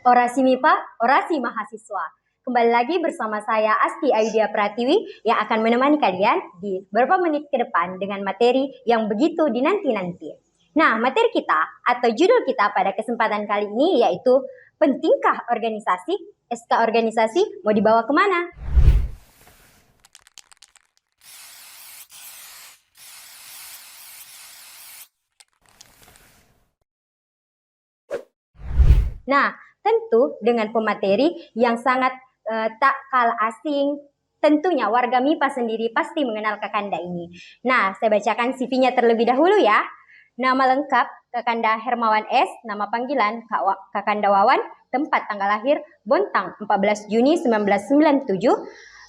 Orasi MIPA, orasi mahasiswa. Kembali lagi bersama saya Asti Ayudhya Pratiwi yang akan menemani kalian di beberapa menit ke depan dengan materi yang begitu dinanti-nanti. Nah, materi kita atau judul kita pada kesempatan kali ini yaitu pentingkah organisasi, SK organisasi mau dibawa kemana? Nah, tentu dengan pemateri yang sangat tak kalah asing, tentunya warga MIPA sendiri pasti mengenal Kakanda ini. Nah, saya bacakan CV-nya terlebih dahulu ya. Nama lengkap Kakanda Hermawan S, nama panggilan Kakanda Wawan, tempat tanggal lahir Bontang 14 Juni 1997,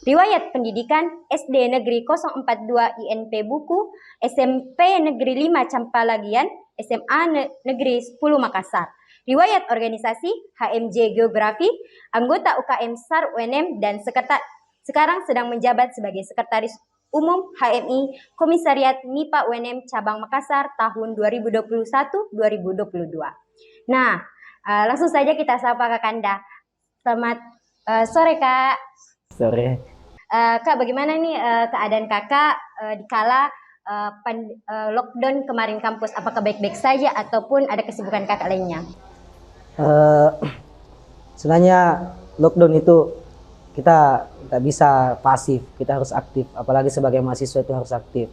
riwayat pendidikan SD Negeri 042 INP Buku, SMP Negeri 5 Campalagian, SMA Negeri 10 Makassar. Riwayat organisasi HMJ Geografi, anggota UKM SAR UNM dan sekarang sedang menjabat sebagai Sekretaris Umum HMI Komisariat MIPA UNM Cabang Makassar tahun 2021-2022. Nah, langsung saja kita sapa Kakanda. Selamat sore Kak. Sore. Kak, bagaimana nih keadaan Kakak dikala lockdown kemarin kampus? Apakah baik-baik saja ataupun ada kesibukan Kakak lainnya? Sebenarnya lockdown itu kita tidak bisa pasif, kita harus aktif. Apalagi sebagai mahasiswa itu harus aktif.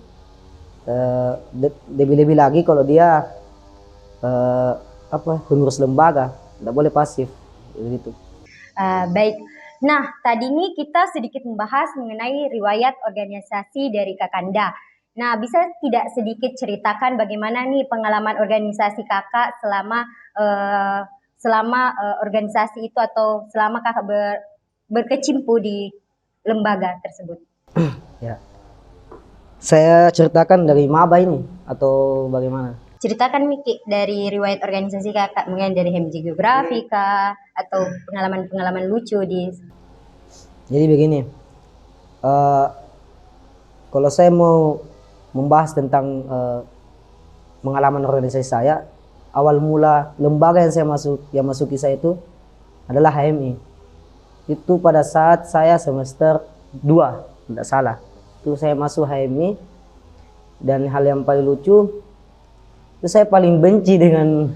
Lebih-lebih lagi kalau dia pengurus lembaga, tidak boleh pasif, begitu. Baik. Nah, tadi nih kita sedikit membahas mengenai riwayat organisasi dari Kakanda. Nah, bisa tidak sedikit ceritakan bagaimana nih pengalaman organisasi Kakak selama organisasi itu atau selama Kakak berkecimpung di lembaga tersebut? Ya. Saya ceritakan dari maba ini atau bagaimana? Ceritakan Miki dari riwayat organisasi Kakak, mungkin dari HMJ Geografi kah atau pengalaman-pengalaman lucu di. Jadi begini, kalau saya mau membahas tentang pengalaman organisasi saya, awal mula lembaga yang saya masuki saya itu adalah HMI. Itu pada saat saya semester 2, tidak salah. Itu saya masuk HMI, dan hal yang paling lucu itu saya paling benci dengan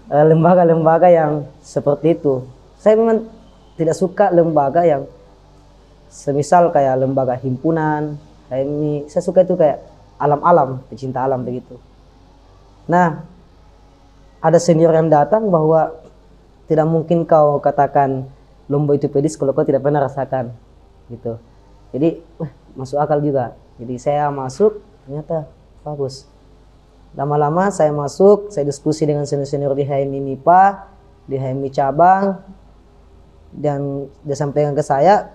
lembaga-lembaga yang seperti itu. Saya memang tidak suka lembaga yang semisal kayak lembaga himpunan, HMI. Saya suka itu kayak alam-alam, pecinta alam begitu. Nah, ada senior yang datang bahwa tidak mungkin kau katakan lomba itu pedis kalau kau tidak pernah rasakan, gitu. Jadi masuk akal juga. Jadi saya masuk, ternyata bagus. Lama-lama saya masuk, saya diskusi dengan senior-senior di HMI MIPA, di HMI cabang, dan dia sampaikan ke saya,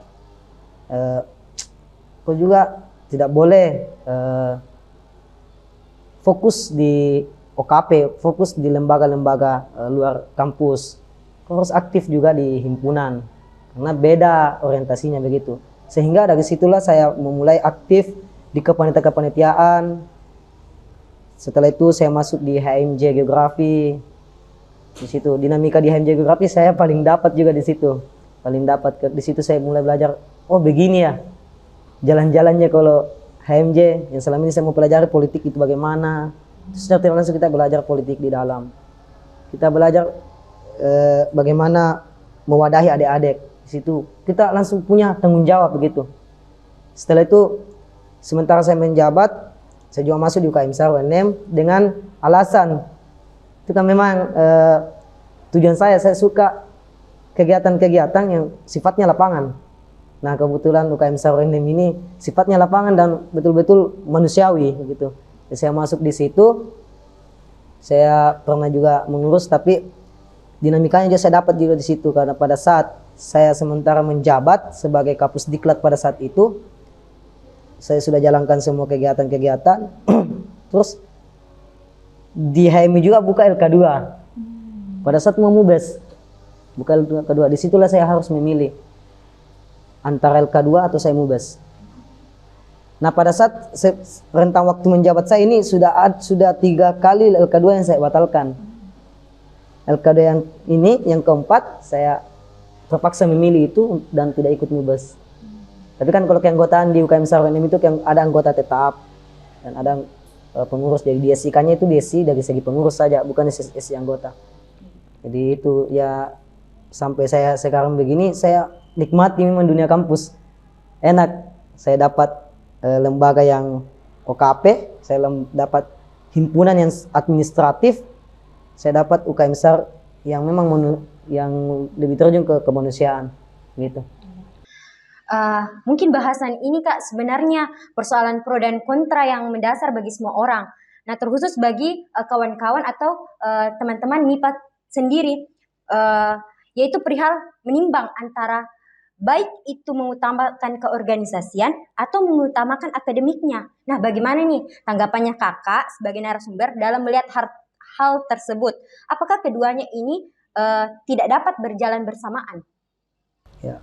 kau juga tidak boleh fokus di OKP, fokus di lembaga-lembaga luar kampus. Kau harus aktif juga di himpunan, karena beda orientasinya begitu. Sehingga dari situlah saya memulai aktif di kepanitiaan. Setelah itu saya masuk di HMJ Geografi. Di situ dinamika di HMJ Geografi saya paling dapat juga di situ. Paling dapat di situ saya mulai belajar, oh begini ya jalan-jalannya kalau HMJ, yang selama ini saya mau pelajari politik itu bagaimana. Secara langsung kita belajar politik di dalam. Kita belajar bagaimana mewadahi adik-adik. Di situ kita langsung punya tanggung jawab begitu. Setelah itu, sementara saya menjabat, saya juga masuk di UKM SAR UNM dengan alasan itu kan memang tujuan saya suka kegiatan-kegiatan yang sifatnya lapangan. Nah, kebetulan UKM SAR UNM ini sifatnya lapangan dan betul-betul manusiawi gitu. Jadi saya masuk di situ, saya pernah juga mengurus, tapi dinamikanya juga saya dapat juga di situ, karena pada saat saya sementara menjabat sebagai Kapus Diklat pada saat itu, saya sudah jalankan semua kegiatan-kegiatan. Terus di HMI juga buka LK2. Pada saat mau mubes, buka LK2. Disitulah saya harus memilih antara LK2 atau saya mubes. Nah, pada saat rentang waktu menjabat saya ini sudah 3 kali LK2 yang saya batalkan. LKD yang ini yang keempat saya terpaksa memilih itu dan tidak ikut MIBAS. Tapi kan kalau keanggotaan di UKM Sarwanem itu yang ada anggota tetap dan ada pengurus, jadi DSI-nya itu DSI dari segi pengurus saja, bukan SI anggota. Jadi itu ya, sampai saya sekarang begini saya nikmati memang dunia kampus. Enak, saya dapat lembaga yang OKP, saya dapat himpunan yang administratif, saya dapat UKM SAR yang memang yang lebih terjun ke kemanusiaan gitu. Mungkin bahasan ini Kak sebenarnya persoalan pro dan kontra yang mendasar bagi semua orang. Nah, terkhusus bagi kawan-kawan atau teman-teman MIPA sendiri, yaitu perihal menimbang antara baik itu mengutamakan keorganisasian atau mengutamakan akademiknya. Nah, bagaimana nih tanggapannya Kakak sebagai narasumber dalam melihat hal tersebut? Apakah keduanya ini tidak dapat berjalan bersamaan? Ya.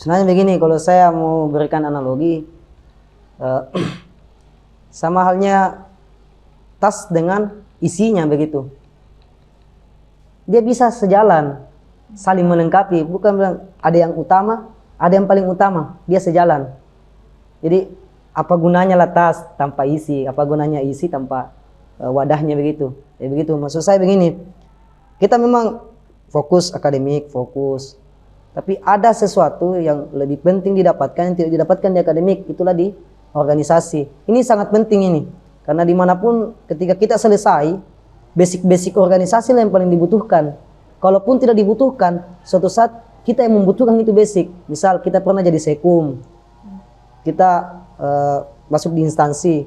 Sebenarnya begini, kalau saya mau berikan analogi, sama halnya tas dengan isinya begitu. Dia bisa sejalan, saling melengkapi, bukan bilang ada yang utama, ada yang paling utama, dia sejalan. Jadi apa gunanya lah tas tanpa isi, apa gunanya isi tanpa wadahnya begitu. Ya begitu, maksud saya begini, kita memang fokus akademik, fokus. Tapi ada sesuatu yang lebih penting didapatkan yang tidak didapatkan di akademik, itulah di organisasi. Ini sangat penting ini, karena dimanapun ketika kita selesai, basic-basic organisasi lah yang paling dibutuhkan. Kalaupun tidak dibutuhkan, suatu saat kita yang membutuhkan itu basic. Misal kita pernah jadi sekum, kita masuk di instansi,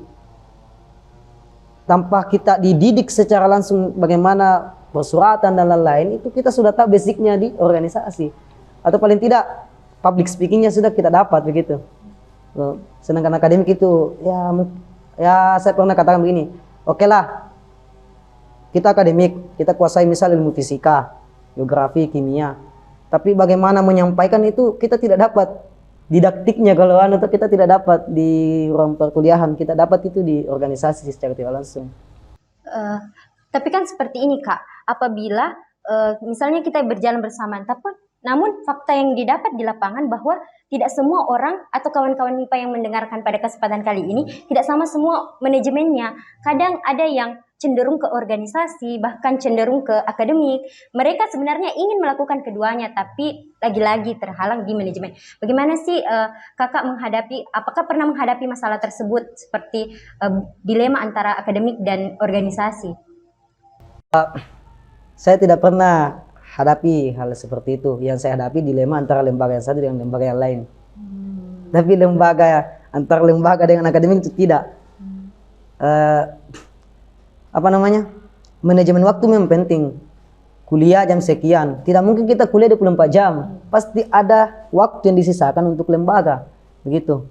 tanpa kita dididik secara langsung bagaimana persuratan dan lain-lain, itu kita sudah tahu basicnya di organisasi. Atau paling tidak public speakingnya sudah kita dapat begitu. Sedangkan akademik itu ya saya pernah katakan begini, oke lah kita akademik, kita kuasai misal ilmu fisika, geografi, kimia, tapi bagaimana menyampaikan itu kita tidak dapat didaktiknya. Kalau atau kita tidak dapat di ruang perkuliahan, kita dapat itu di organisasi secara tidak langsung. Tapi kan seperti ini Kak, apabila misalnya kita berjalan bersamaan, namun fakta yang didapat di lapangan bahwa tidak semua orang atau kawan-kawan MIPA yang mendengarkan pada kesempatan kali ini tidak sama semua manajemennya. Kadang ada yang cenderung ke organisasi, bahkan cenderung ke akademik. Mereka sebenarnya ingin melakukan keduanya, tapi lagi-lagi terhalang di manajemen. Bagaimana sih Kakak menghadapi, apakah pernah menghadapi masalah tersebut seperti dilema antara akademik dan organisasi? Saya tidak pernah hadapi hal seperti itu. Yang saya hadapi dilema antara lembaga yang satu dengan lembaga yang lain. Tapi antara lembaga dengan akademik itu tidak. Manajemen waktu memang penting. Kuliah jam sekian, tidak mungkin kita kuliah 24 jam. Pasti ada waktu yang disisakan untuk lembaga. Begitu.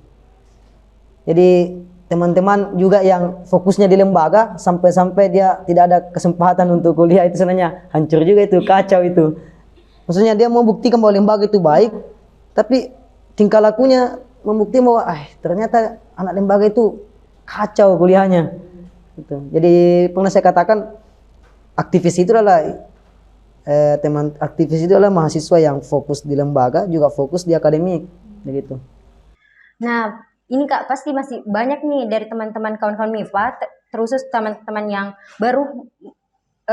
Jadi teman-teman juga yang fokusnya di lembaga sampai-sampai dia tidak ada kesempatan untuk kuliah, itu sebenarnya hancur juga, itu kacau itu. Maksudnya dia mau buktikan bahwa lembaga itu baik, tapi tingkah lakunya membuktikan bahwa ternyata anak lembaga itu kacau kuliahnya. Gitu. Jadi pernah saya katakan aktivis itu adalah mahasiswa yang fokus di lembaga juga fokus di akademik, begitu. Nah, ini Kak pasti masih banyak nih dari teman-teman kawan-kawan MIPA, terkhusus teman-teman yang baru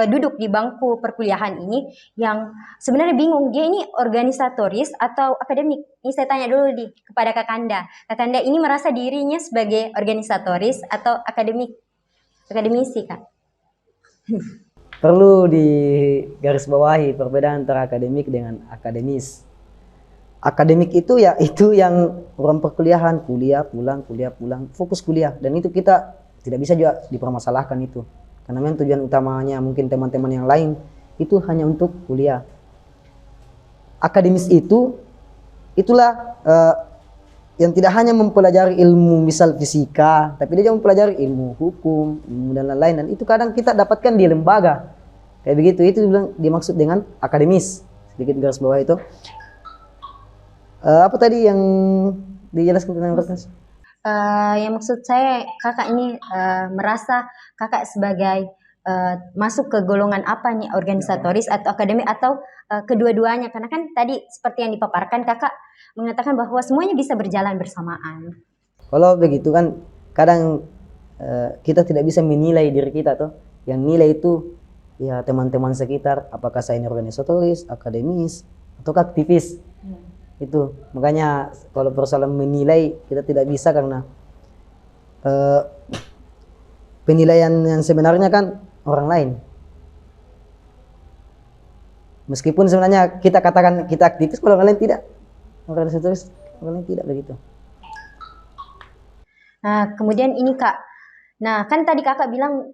duduk di bangku perkuliahan ini, yang sebenarnya bingung dia ini organisatoris atau akademik. Ini saya tanya dulu kepada Kakanda. Kakanda ini merasa dirinya sebagai organisatoris atau akademisi Kak? Perlu digarisbawahi perbedaan antara akademik dengan akademis. Akademik itu ya itu yang ruang perkuliahan, kuliah pulang, fokus kuliah, dan itu kita tidak bisa juga dipermasalahkan itu, karena memang tujuan utamanya mungkin teman-teman yang lain itu hanya untuk kuliah. Akademis itulah yang tidak hanya mempelajari ilmu misal fisika, tapi dia juga mempelajari ilmu hukum, ilmu dan lain-lain, dan itu kadang kita dapatkan di lembaga kayak begitu. Itu dimaksud dengan akademis. Sedikit garis bawah itu. Apa tadi yang dijelaskan tentang organisasi? Yang maksud saya Kakak ini merasa Kakak sebagai masuk ke golongan apa nih, organisatoris atau akademik atau kedua-duanya? Karena kan tadi seperti yang dipaparkan kakak mengatakan bahwa semuanya bisa berjalan bersamaan. Kalau begitu kan kadang kita tidak bisa menilai diri kita tuh. Yang nilai itu ya teman-teman sekitar, apakah saya ini organisatoris, akademis, atau aktivis. Itu makanya kalau persoalan menilai kita tidak bisa karena penilaian yang sebenarnya kan orang lain. Meskipun sebenarnya kita katakan kita aktivis, kalau orang lain tidak, organisatoris, orang lain tidak begitu. Nah, kemudian ini Kak, nah kan tadi kakak bilang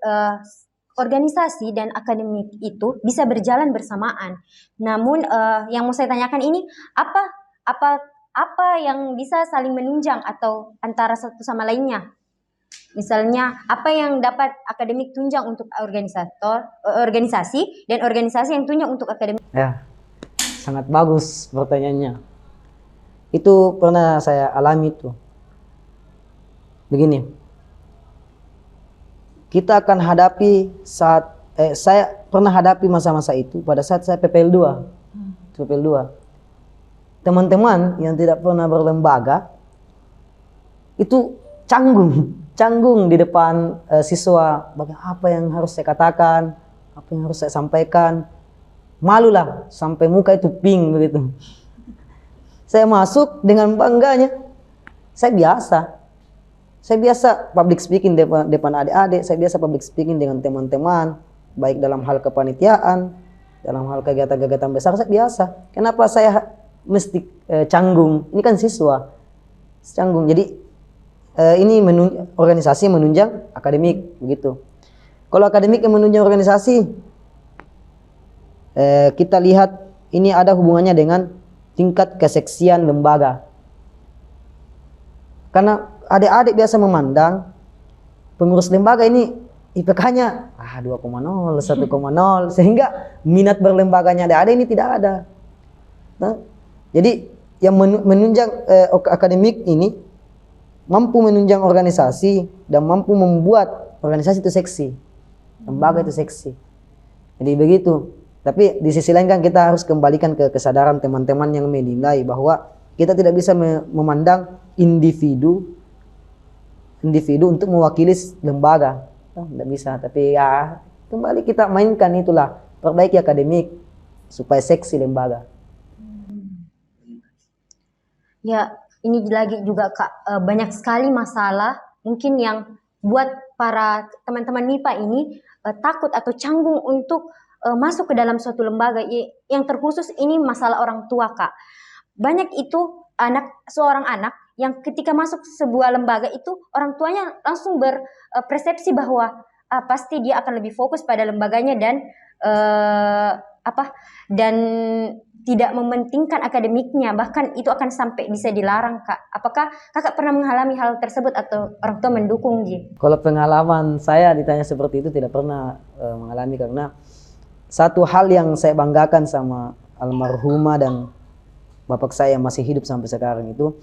organisasi dan akademik itu bisa berjalan bersamaan. Namun yang mau saya tanyakan ini, apa yang bisa saling menunjang atau antara satu sama lainnya? Misalnya apa yang dapat akademik tunjang untuk organisasi dan organisasi yang tunjang untuk akademik? Ya, sangat bagus pertanyaannya. Itu pernah saya alami tuh. Begini, kita akan hadapi saat saya pernah hadapi masa-masa itu pada saat saya PPL 2. PPL 2. Teman-teman yang tidak pernah berlembaga itu canggung di depan siswa, apa yang harus saya katakan, apa yang harus saya sampaikan. Malulah sampai muka itu pink begitu. Saya masuk dengan bangganya. Saya biasa public speaking depan adik-adik, saya biasa public speaking dengan teman-teman, baik dalam hal kepanitiaan, dalam hal kegiatan-kegiatan besar, saya biasa. Kenapa saya mesti canggung? Ini kan siswa, canggung. Jadi ini organisasi menunjang akademik, begitu. Kalau akademik yang menunjang organisasi, kita lihat ini ada hubungannya dengan tingkat keseksian lembaga. Karena adik-adik biasa memandang pengurus lembaga ini IPK-nya 2,0, 1,0, sehingga minat berlembaganya adik-adik ini tidak ada. Nah, jadi yang menunjang akademik ini mampu menunjang organisasi dan mampu membuat organisasi itu seksi, lembaga itu seksi. Jadi begitu. Tapi di sisi lain kan kita harus kembalikan ke kesadaran teman-teman yang menilai bahwa kita tidak bisa memandang individu untuk mewakili lembaga. Tidak bisa, tapi ya kembali kita mainkan itulah, perbaiki akademik supaya seksi lembaga. Ya, ini lagi juga Kak, banyak sekali masalah mungkin yang buat para teman-teman MIPA ini takut atau canggung untuk masuk ke dalam suatu lembaga. Yang terkhusus ini masalah orang tua Kak. Banyak itu seorang anak yang ketika masuk sebuah lembaga itu orang tuanya langsung berpersepsi bahwa pasti dia akan lebih fokus pada lembaganya dan tidak mementingkan akademiknya, bahkan itu akan sampai bisa dilarang Kak. Apakah kakak pernah mengalami hal tersebut atau orang tua mendukung Ji? Kalau pengalaman saya ditanya seperti itu tidak pernah mengalami, karena satu hal yang saya banggakan sama almarhumah dan bapak saya yang masih hidup sampai sekarang itu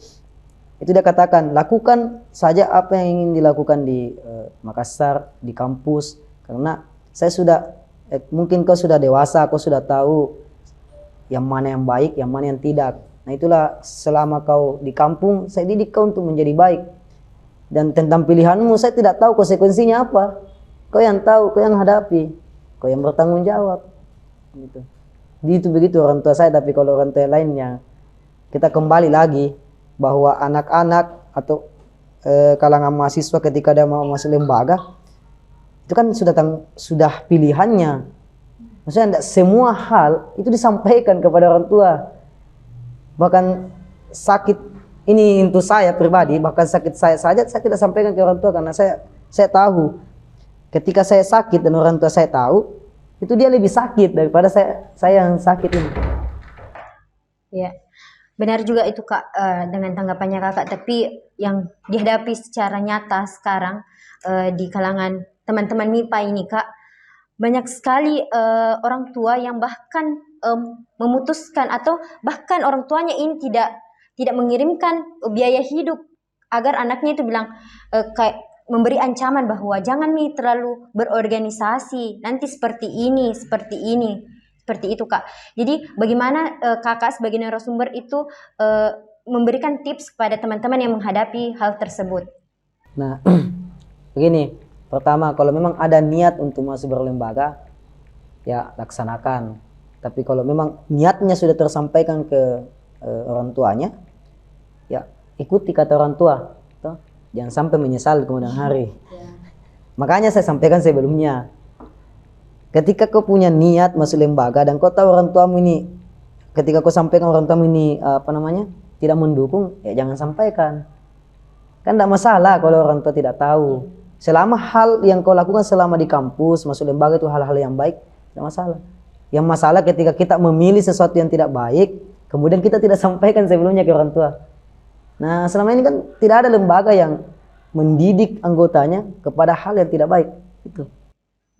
dia katakan, lakukan saja apa yang ingin dilakukan di Makassar, di kampus, karena saya sudah mungkin kau sudah dewasa, kau sudah tahu yang mana yang baik, yang mana yang tidak. Nah itulah selama kau di kampung, saya didik kau untuk menjadi baik. Dan tentang pilihanmu, saya tidak tahu konsekuensinya apa. Kau yang tahu, kau yang hadapi, kau yang bertanggung jawab. Gitu. Itu begitu orang tua saya. Tapi kalau orang tua lainnya, kita kembali lagi bahwa anak-anak atau kalangan mahasiswa ketika dia mau masuk lembaga, itu kan sudah pilihannya. Maksudnya tidak semua hal itu disampaikan kepada orang tua. Bahkan sakit ini untuk saya pribadi, bahkan sakit saya saja saya tidak sampaikan ke orang tua, karena saya tahu ketika saya sakit dan orang tua saya tahu, itu dia lebih sakit daripada saya yang sakit ini. Ya, benar juga itu Kak, dengan tanggapannya kakak. Tapi yang dihadapi secara nyata sekarang di kalangan teman-teman MIPA ini Kak, banyak sekali orang tua yang bahkan memutuskan atau bahkan orang tuanya ini tidak mengirimkan biaya hidup agar anaknya itu bilang kayak memberi ancaman bahwa jangan nih terlalu berorganisasi, nanti seperti ini, seperti itu Kak. Jadi bagaimana Kakak sebagai narasumber itu memberikan tips kepada teman-teman yang menghadapi hal tersebut? Nah, begini, pertama kalau memang ada niat untuk masuk berlembaga, ya laksanakan. Tapi kalau memang niatnya sudah tersampaikan ke orang tuanya, ya ikuti kata orang tua, toh. Jangan sampai menyesal kemudian hari. Makanya saya sampaikan sebelumnya, ketika kau punya niat masuk lembaga dan kau tahu orang tuamu ini, ketika kau sampaikan orang tuamu ini tidak mendukung, ya jangan sampaikan. Kan tidak masalah kalau orang tua tidak tahu. Selama hal yang kau lakukan selama di kampus masuk lembaga itu hal-hal yang baik, tidak masalah. Yang masalah ketika kita memilih sesuatu yang tidak baik, kemudian kita tidak sampaikan sebelumnya ke orang tua. Nah, selama ini kan tidak ada lembaga yang mendidik anggotanya kepada hal yang tidak baik. Itu.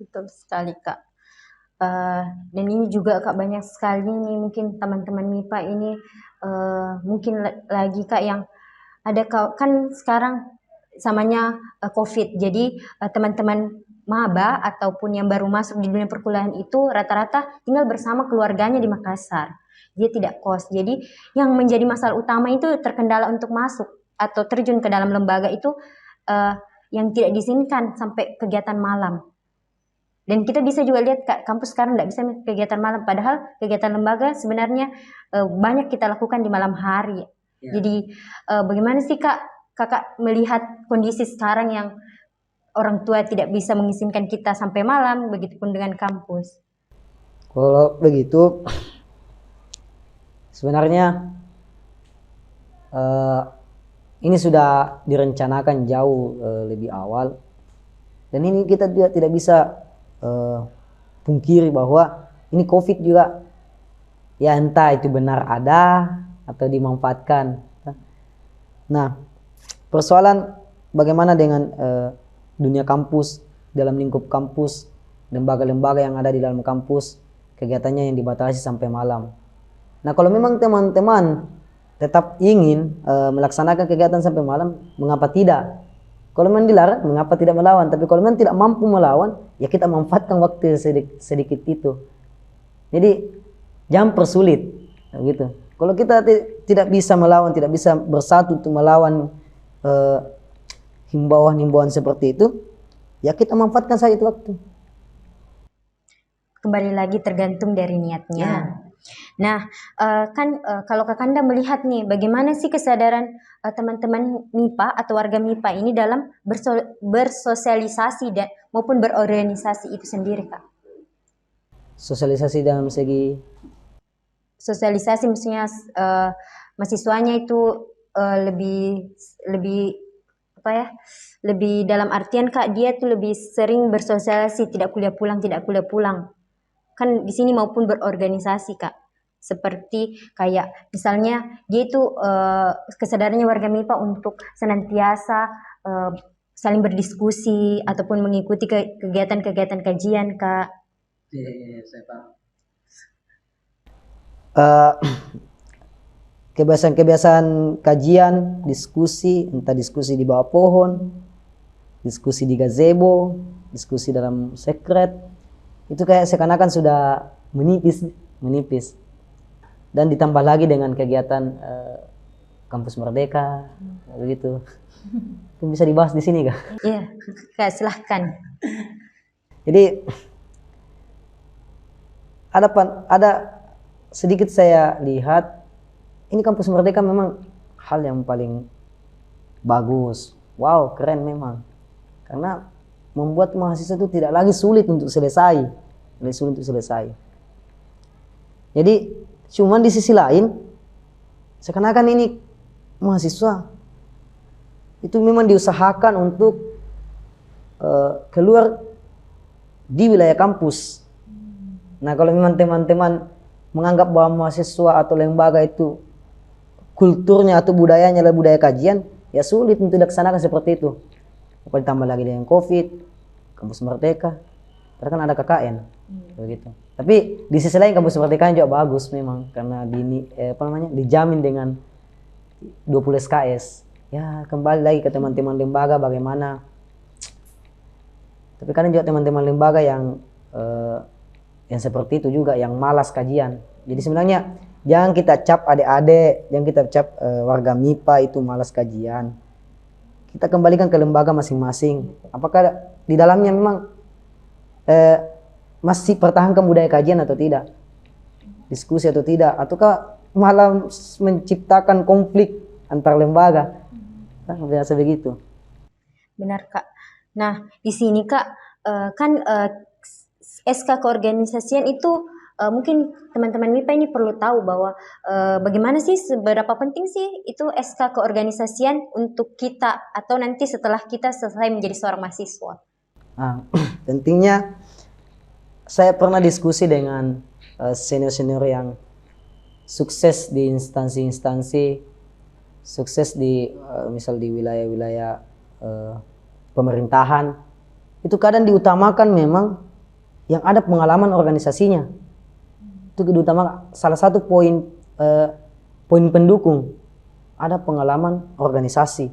Betul sekali Kak. Dan ini juga Kak, banyak sekali nih mungkin teman-teman MIPA ini mungkin lagi Kak yang ada kan sekarang samanya COVID. Jadi teman-teman maba ataupun yang baru masuk di dunia perkuliahan itu rata-rata tinggal bersama keluarganya di Makassar. Dia tidak kos. Jadi yang menjadi masalah utama itu terkendala untuk masuk atau terjun ke dalam lembaga itu yang tidak diizinkan sampai kegiatan malam. Dan kita bisa juga lihat Kak, kampus sekarang tidak bisa kegiatan malam, padahal kegiatan lembaga sebenarnya banyak kita lakukan di malam hari. Ya. Jadi bagaimana sih Kakak melihat kondisi sekarang yang orang tua tidak bisa mengizinkan kita sampai malam, begitupun dengan kampus? Kalau begitu, sebenarnya ini sudah direncanakan jauh lebih awal, dan ini kita juga tidak bisa pungkiri bahwa ini COVID juga, ya entah itu benar ada atau dimanfaatkan. Nah, persoalan bagaimana dengan dunia kampus, dalam lingkup kampus, lembaga-lembaga yang ada di dalam kampus, kegiatannya yang dibatasi sampai malam. Nah, kalau memang teman-teman tetap ingin melaksanakan kegiatan sampai malam, mengapa tidak? Kalau memang dilarang, mengapa tidak melawan? Tapi kalau memang tidak mampu melawan, ya kita manfaatkan waktu sedikit itu. Jadi jangan persulit, gitu. Kalau kita tidak bisa melawan, tidak bisa bersatu untuk melawan himbauan-himbauan seperti itu, ya kita manfaatkan saja itu waktu. Kembali lagi tergantung dari niatnya. Ya. Nah, kalau Kakanda melihat nih, bagaimana sih kesadaran teman-teman MIPA atau warga MIPA ini dalam bersosialisasi dan maupun berorganisasi itu sendiri, Kak? Sosialisasi dalam segi? Sosialisasi maksudnya mahasiswanya itu lebih apa ya? Lebih dalam artian Kak, dia tuh lebih sering bersosialisasi, tidak kuliah pulang. Kan di sini maupun berorganisasi Kak. Seperti kayak misalnya dia itu kesadarannya warga MIPA untuk senantiasa saling berdiskusi ataupun mengikuti kegiatan-kegiatan kajian Kak. Iya, saya paham. Kebiasaan-kebiasaan kajian, diskusi, entah diskusi di bawah pohon, diskusi di gazebo, diskusi dalam sekret, itu kayak seakan-akan sudah menipis. Dan ditambah lagi dengan kegiatan kampus Merdeka, begitu. Itu bisa dibahas di sini kah? Iya, Kak, silahkan. Jadi ada sedikit saya lihat, ini kampus Merdeka memang hal yang paling bagus. Wow, keren memang. Karena membuat mahasiswa itu tidak lagi sulit untuk selesai. Jadi, cuman di sisi lain, seakan-akan ini mahasiswa itu memang diusahakan untuk keluar di wilayah kampus. Nah, kalau memang teman-teman menganggap bahwa mahasiswa atau lembaga itu kulturnya atau budayanya adalah budaya kajian, ya sulit untuk dilaksanakan seperti itu. Apalagi ditambah lagi dengan COVID, kampus Merdeka, karena kan ada KKN, begitu. Tapi di sisi lain kampus Merdeka juga bagus memang, karena dijamin dengan 20 SKS. Ya kembali lagi ke teman-teman lembaga bagaimana Tapi kadang juga teman-teman lembaga yang seperti itu juga, yang malas kajian. Jadi sebenarnya jangan kita cap adik-adik, jangan kita cap warga MIPA itu malas kajian. Kita kembalikan ke lembaga masing-masing. Apakah di dalamnya memang masih pertahankan budaya kajian atau tidak? Diskusi atau tidak? Ataukah malah menciptakan konflik antar lembaga? Nah, biasa begitu. Benar Kak. Nah di sini Kak kan SK keorganisasian itu mungkin teman-teman MIPA ini perlu tahu bahwa bagaimana sih, seberapa penting sih itu SK keorganisasian untuk kita atau nanti setelah kita selesai menjadi seorang mahasiswa. Nah, pentingnya saya pernah diskusi dengan senior-senior yang sukses di instansi-instansi, sukses di misal di wilayah-wilayah pemerintahan. Itu kadang diutamakan memang yang ada pengalaman organisasinya. Itu diutamakan, salah satu poin pendukung ada pengalaman organisasi.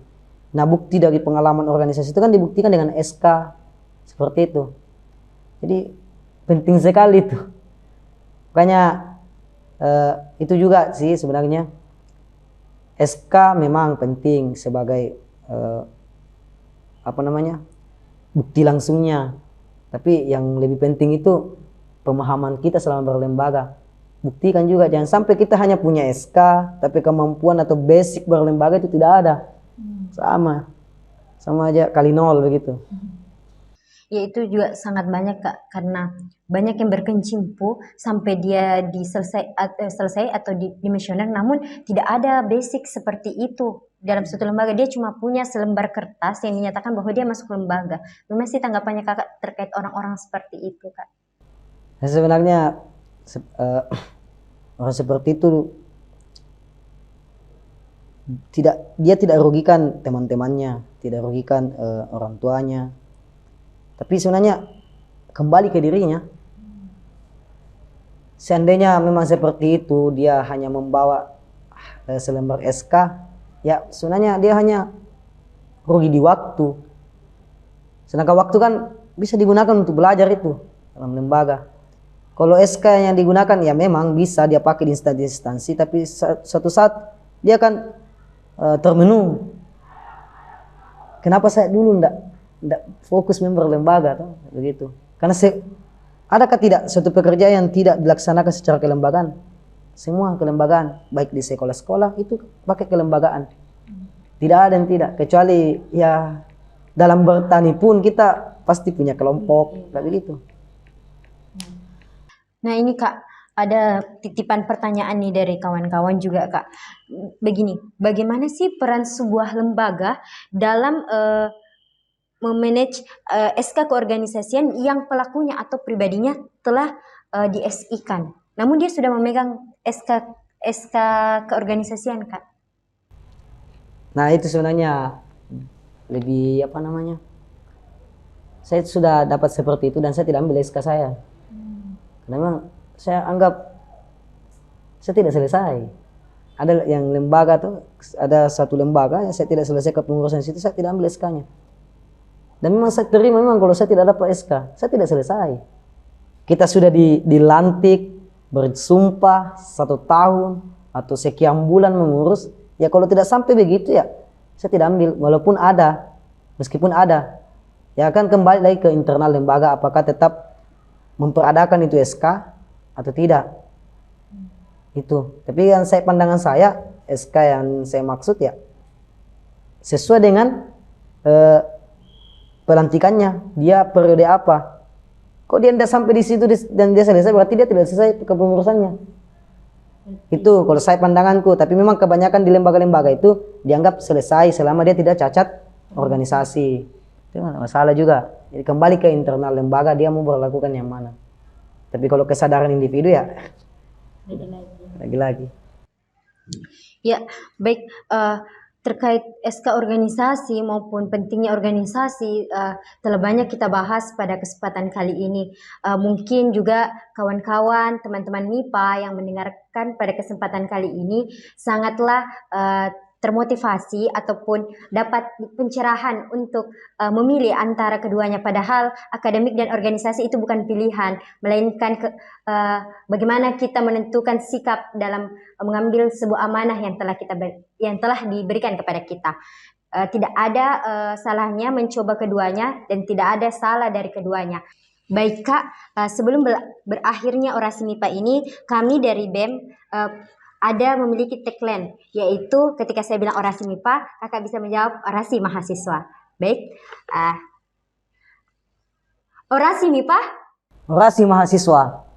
Nah, bukti dari pengalaman organisasi itu kan dibuktikan dengan SK seperti itu. Jadi penting sekali itu. Makanya itu juga sih sebenarnya SK memang penting sebagai bukti langsungnya. Tapi yang lebih penting itu pemahaman kita selama berlembaga. Buktikan juga, jangan sampai kita hanya punya SK tapi kemampuan atau basic berlembaga itu tidak ada. Sama aja kali nol begitu. Ya itu juga sangat banyak Kak, karena banyak yang berkecimpung sampai dia selesai atau dimisioner, namun tidak ada basic seperti itu dalam suatu lembaga. Dia cuma punya selembar kertas yang menyatakan bahwa dia masuk lembaga. Gimana sih tanggapannya Kakak terkait orang-orang seperti itu Kak? Nah, sebenarnya orang seperti itu dia tidak rugikan teman-temannya, tidak rugikan orang tuanya. Tapi sebenarnya kembali ke dirinya. Seandainya memang seperti itu, dia hanya membawa selembar SK, ya sebenarnya dia hanya rugi di waktu. Sedangkan waktu kan bisa digunakan untuk belajar itu dalam lembaga. Kalau SK yang digunakan ya memang bisa dia pakai di instansi-instansi, tapi suatu saat dia akan termenung. Kenapa saya dulu ndak fokus member lembaga tuh begitu? Karena adakah tidak suatu pekerjaan yang tidak dilaksanakan secara kelembagaan? Semua kelembagaan, baik di sekolah-sekolah itu pakai kelembagaan. Tidak ada yang tidak, kecuali ya dalam bertani pun kita pasti punya kelompok, kayak begitu. Nah ini Kak, ada titipan pertanyaan nih dari kawan-kawan juga Kak. Begini, bagaimana sih peran sebuah lembaga dalam memanage SK keorganisasian yang pelakunya atau pribadinya telah di SI-kan, namun dia sudah memegang SK keorganisasian Kak? Nah itu sebenarnya lebih saya sudah dapat seperti itu dan saya tidak ambil SK saya. Karena memang saya anggap saya tidak selesai. Ada yang lembaga tuh, ada satu lembaga yang saya tidak selesai kepengurusan situ, saya tidak ambil SK-nya. Dan memang saya terima memang kalau saya tidak dapat SK, saya tidak selesai. Kita sudah dilantik, bersumpah 1 tahun atau sekian bulan mengurus, ya kalau tidak sampai begitu ya saya tidak ambil, walaupun ada, meskipun ada. Ya kan kembali lagi ke internal lembaga, apakah tetap memperadakan itu SK atau tidak. Itu. Tapi yang pandangan saya, SK yang saya maksud ya sesuai dengan pelantikannya, dia periode apa. Kok dia tidak sampai di situ dan dia selesai, berarti dia tidak selesai kepengurusannya. Itu kalau saya pandanganku. Tapi memang kebanyakan di lembaga-lembaga itu dianggap selesai selama dia tidak cacat organisasi. Itu masalah juga. Jadi kembali ke internal lembaga, dia mau berlakukan yang mana. Tapi kalau kesadaran individu ya lagi-lagi. Ya baik, terkait SK organisasi maupun pentingnya organisasi telah banyak kita bahas pada kesempatan kali ini. Mungkin juga kawan-kawan teman-teman MIPA yang mendengarkan pada kesempatan kali ini sangatlah termotivasi ataupun dapat pencerahan untuk memilih antara keduanya, padahal akademik dan organisasi itu bukan pilihan, melainkan bagaimana kita menentukan sikap dalam mengambil sebuah amanah yang telah diberikan kepada kita. Tidak ada salahnya mencoba keduanya dan tidak ada salah dari keduanya. Baik Kak, sebelum berakhirnya orasi MIPA ini, kami dari BEM ada memiliki tagline, yaitu ketika saya bilang orasi MIPA, kakak bisa menjawab orasi mahasiswa. Baik, orasi MIPA, Orasi mahasiswa.